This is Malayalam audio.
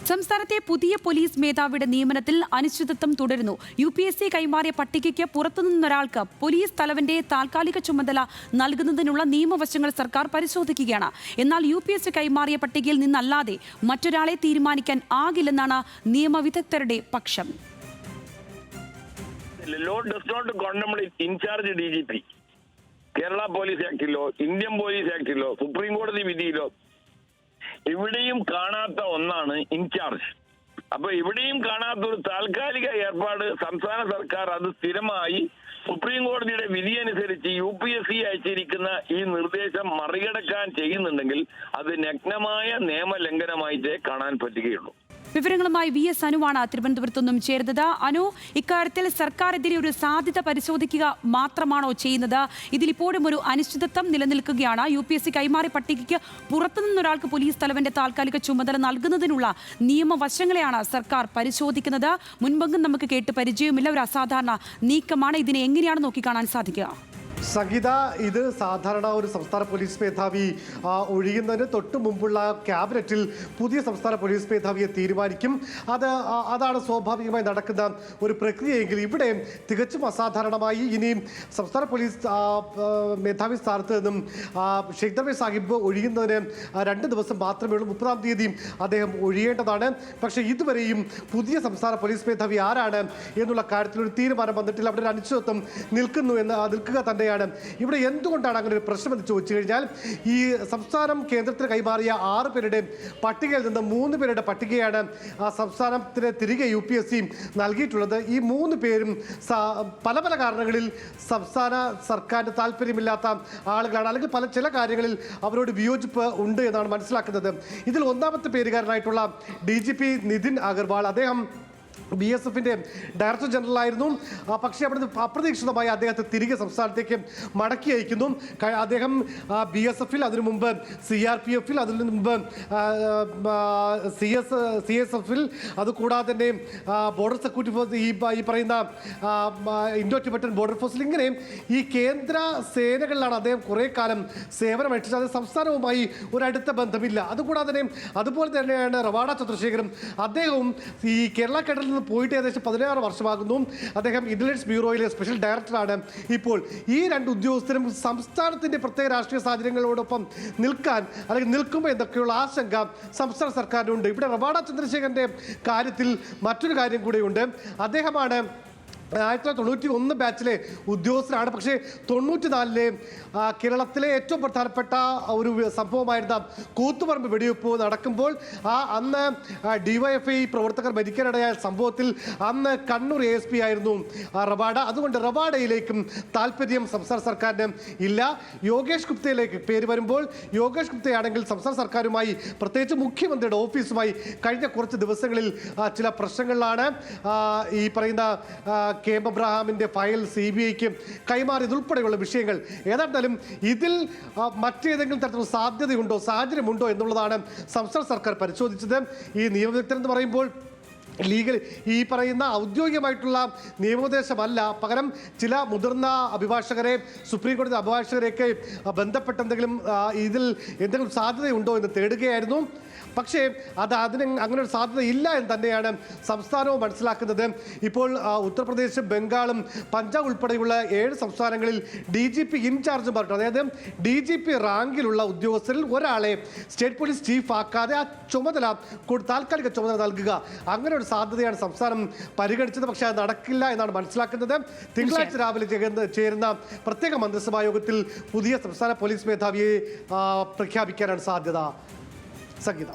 സംസ്ഥാനത്തെ പുതിയ പോലീസ് മേധാവിയുടെ നിയമനത്തിൽ അനിശ്ചിതത്വം തുടരുന്നു. UPSC കൈമാറിയ പട്ടികയ്ക്ക് പുറത്തുനിന്നൊരാൾക്ക് പോലീസ് തലവന്റെ താൽക്കാലിക ചുമതല നൽകുന്നതിനുള്ള നിയമവശങ്ങൾ സർക്കാർ പരിശോധിക്കുകയാണ്. എന്നാൽ UPSC കൈമാറിയ പട്ടികയിൽ നിന്നല്ലാതെ മറ്റൊരാളെ തീരുമാനിക്കാൻ ആകില്ലെന്നാണ് നിയമവിദഗ്ധരുടെ പക്ഷം. കേരള പോലീസ് ആക്ടിലോ ഇന്ത്യൻ പോലീസ് ആക്ടിലോ സുപ്രീം കോടതി വിധിയിലോ എവിടെയും കാണാത്ത ഒന്നാണ് ഇൻചാർജ്. അപ്പൊ എവിടെയും കാണാത്ത ഒരു താൽക്കാലിക ഏർപ്പാട് സംസ്ഥാന സർക്കാർ അത് സ്ഥിരമായി സുപ്രീം കോടതിയുടെ വിധി അനുസരിച്ച് UPSC അയച്ചിരിക്കുന്ന ഈ നിർദ്ദേശം മറികടക്കാൻ ചെയ്യുന്നുണ്ടെങ്കിൽ അത് നഗ്നമായ നിയമലംഘനമായിട്ടേ കാണാൻ പറ്റുകയുള്ളൂ. വിവരങ്ങളുമായി VS അനുവാണ് തിരുവനന്തപുരത്തു നിന്നും ചേർന്നത്. അനു, ഇക്കാര്യത്തിൽ സർക്കാരെതിരെ ഒരു സാധ്യത പരിശോധിക്കുക മാത്രമാണോ ചെയ്യുന്നത്? ഇതിലിപ്പോഴും ഒരു അനിശ്ചിതത്വം നിലനിൽക്കുകയാണ്. UPSC കൈമാറി പട്ടികയ്ക്ക് പുറത്തുനിന്നൊരാൾക്ക് പോലീസ് തലവന്റെ താൽക്കാലിക ചുമതല നൽകുന്നതിനുള്ള നിയമവശങ്ങളെയാണ് സർക്കാർ പരിശോധിക്കുന്നത്. മുൻപെങ്കും നമുക്ക് കേട്ട് പരിചയമില്ല. ഒരു അസാധാരണ നീക്കമാണ്. ഇതിനെ എങ്ങനെയാണ് നോക്കിക്കാണാൻ സാധിക്കുക? സംഗീത, ഇത് സാധാരണ ഒരു സംസ്ഥാന പോലീസ് മേധാവി ഒഴിയുന്നതിന് തൊട്ട് മുമ്പുള്ള ക്യാബിനറ്റിൽ പുതിയ സംസ്ഥാന പോലീസ് മേധാവിയെ തീരുമാനിക്കും. അതാണ് സ്വാഭാവികമായി നടക്കുന്ന ഒരു പ്രക്രിയയെങ്കിൽ ഇവിടെ തികച്ചും അസാധാരണമായി ഇനിയും സംസ്ഥാന പോലീസ് മേധാവി സ്ഥാനത്ത് നിന്നും ഷെയ്ഖ് ദർവേഷ് സാഹിബ് ഒഴിയുന്നതിന് 2 ദിവസം മാത്രമേ ഉള്ളൂ. 30-ാം തീയതിയും അദ്ദേഹം ഒഴിയേണ്ടതാണ്. പക്ഷേ ഇതുവരെയും പുതിയ സംസ്ഥാന പോലീസ് മേധാവി ആരാണ് എന്നുള്ള കാര്യത്തിൽ ഒരു തീരുമാനം വന്നിട്ടില്ല. അവിടെ ഒരു അനിശ്ചിതത്വം നിൽക്കുക തന്നെ. ഇവിടെ എന്തുകൊണ്ടാണ് അങ്ങനെ ഒരു പ്രശ്നം എന്ന് ചോദിച്ചു കഴിഞ്ഞാൽ, ഈ സംസ്ഥാനം കേന്ദ്രത്തിന് കൈമാറിയ 6 പേരുടെ പട്ടികയിൽ നിന്ന് 3 പേരുടെ പട്ടികയാണ് സംസ്ഥാനത്തിന് തിരികെ UPSC നൽകിയിട്ടുള്ളത്. ഈ 3 പേരും പല കാരണങ്ങളിൽ സംസ്ഥാന സർക്കാരിന് താല്പര്യമില്ലാത്ത ആളുകളാണ്, അല്ലെങ്കിൽ ചില കാര്യങ്ങളിൽ അവരോട് വിയോജിപ്പ് ഉണ്ട് എന്നാണ് മനസ്സിലാക്കുന്നത്. ഇതിൽ 1ാമത്തെ പേരുകാരനായിട്ടുള്ള DGP നിതിൻ അഗർവാൾ, അദ്ദേഹം BSFന്റെ ഡയറക്ടർ ജനറൽ ആയിരുന്നു. പക്ഷേ അവിടുന്ന് അപ്രതീക്ഷിതമായി അദ്ദേഹത്തെ തിരികെ സംസ്ഥാനത്തേക്ക് മടക്കി അയക്കുന്നു. അദ്ദേഹം BSFൽ, അതിനു മുമ്പ് CRPFൽ, അതിനു മുമ്പ് CSFൽ, അതുകൂടാതെ തന്നെ ബോർഡർ സെക്യൂരിറ്റി ഫോഴ്സ്, ഈ പറയുന്ന ഇൻഡോ ടിബറ്റൻ ബോർഡർ ഫോഴ്സിൽ, ഇങ്ങനെ ഈ കേന്ദ്ര സേനകളിലാണ് അദ്ദേഹം കുറേ കാലം സേവനമനുഷ്ഠിച്ചത്. അത് സംസ്ഥാനവുമായി ഒരടുത്ത ബന്ധമില്ല. അതുപോലെ തന്നെയാണ് റവാഡ ചന്ദ്രശേഖരം. അദ്ദേഹവും ഈ കേരള കേഡറിൽ നിന്ന് പോയിട്ട് ഏകദേശം 16 വർഷമാകുന്നു. അദ്ദേഹം ഇന്റലിജൻസ് ബ്യൂറോയിലെ സ്പെഷ്യൽ ഡയറക്ടറാണ്. ഇപ്പോൾ ഈ 2 ഉദ്യോഗസ്ഥരും സംസ്ഥാനത്തിന്റെ പ്രത്യേക രാഷ്ട്രീയ സാഹചര്യങ്ങളോടൊപ്പം നിൽക്കുമ്പോൾ എന്തൊക്കെയുള്ള ആശങ്ക സംസ്ഥാന സർക്കാരിനുണ്ട്. ഇവിടെ റവാഡ ചന്ദ്രശേഖരന്റെ കാര്യത്തിൽ മറ്റൊരു കാര്യം കൂടെയുണ്ട്. അദ്ദേഹമാണ് 1991 ബാച്ചിലെ ഉദ്യോഗസ്ഥരാണ്. പക്ഷേ 94-ലെ കേരളത്തിലെ ഏറ്റവും പ്രധാനപ്പെട്ട ഒരു സംഭവമായിരുന്ന കൂത്തുപറമ്പ് വെടിവെപ്പ് നടക്കുമ്പോൾ അന്ന് DYFI പ്രവർത്തകർ മരിക്കാനിടയായ സംഭവത്തിൽ അന്ന് കണ്ണൂർ ASP ആയിരുന്നു റവാഡ. അതുകൊണ്ട് റവാഡയിലേക്കും താല്പര്യം സംസ്ഥാന സർക്കാരിന് ഇല്ല. യോഗേഷ് ഗുപ്തയിലേക്ക് പേര് വരുമ്പോൾ, യോഗേഷ് ഗുപ്തയാണെങ്കിൽ സംസ്ഥാന സർക്കാരുമായി, പ്രത്യേകിച്ച് മുഖ്യമന്ത്രിയുടെ ഓഫീസുമായി കഴിഞ്ഞ കുറച്ച് ദിവസങ്ങളിൽ ചില പ്രശ്നങ്ങളിലാണ്. ഈ പറയുന്ന KM അബ്രഹാമിന്റെ ഫയൽ CBIക്ക് കൈമാറിയതുൾപ്പെടെയുള്ള വിഷയങ്ങൾ. ഏതാണ്ടാലും ഇതിൽ മറ്റേതെങ്കിലും തരത്തിലുള്ള സാധ്യതയുണ്ടോ, സാഹചര്യമുണ്ടോ എന്നുള്ളതാണ് സംസ്ഥാന സർക്കാർ പരിശോധിച്ചത്. ഈ നിയമവിദഗ്ധരെന്ന് പറയുമ്പോൾ ഈ പറയുന്ന ഔദ്യോഗികമായിട്ടുള്ള നിയമോപദേശമല്ല, പകരം ചില മുതിർന്ന അഭിഭാഷകരെ, സുപ്രീം കോടതി അഭിഭാഷകരെയൊക്കെ ബന്ധപ്പെട്ട് ഇതിൽ എന്തെങ്കിലും സാധ്യതയുണ്ടോ എന്ന് തേടുകയായിരുന്നു. പക്ഷേ അങ്ങനെ ഒരു സാധ്യത ഇല്ല എന്ന് തന്നെയാണ് സംസ്ഥാനവും മനസ്സിലാക്കുന്നത്. ഇപ്പോൾ ഉത്തർപ്രദേശ്, ബംഗാളും പഞ്ചാബ് ഉൾപ്പെടെയുള്ള 7 സംസ്ഥാനങ്ങളിൽ DGP ഇൻചാർജ് പറഞ്ഞു. അതായത് DGP റാങ്കിലുള്ള ഉദ്യോഗസ്ഥരിൽ ഒരാളെ സ്റ്റേറ്റ് പോലീസ് ചീഫ് ആക്കാതെ ആ താൽക്കാലിക ചുമതല നൽകുക, അങ്ങനെ ഒരു സാധ്യതയാണ് സംസ്ഥാനം പരിഗണിച്ചത്. പക്ഷേ അത് നടക്കില്ല എന്നാണ് മനസ്സിലാക്കുന്നത്. തിങ്കളാഴ്ച രാവിലെ ചേരുന്ന പ്രത്യേക മന്ത്രിസഭാ യോഗത്തിൽ പുതിയ സംസ്ഥാന പോലീസ് മേധാവിയെ പ്രഖ്യാപിക്കാനാണ് സാധ്യത. സംഗീത.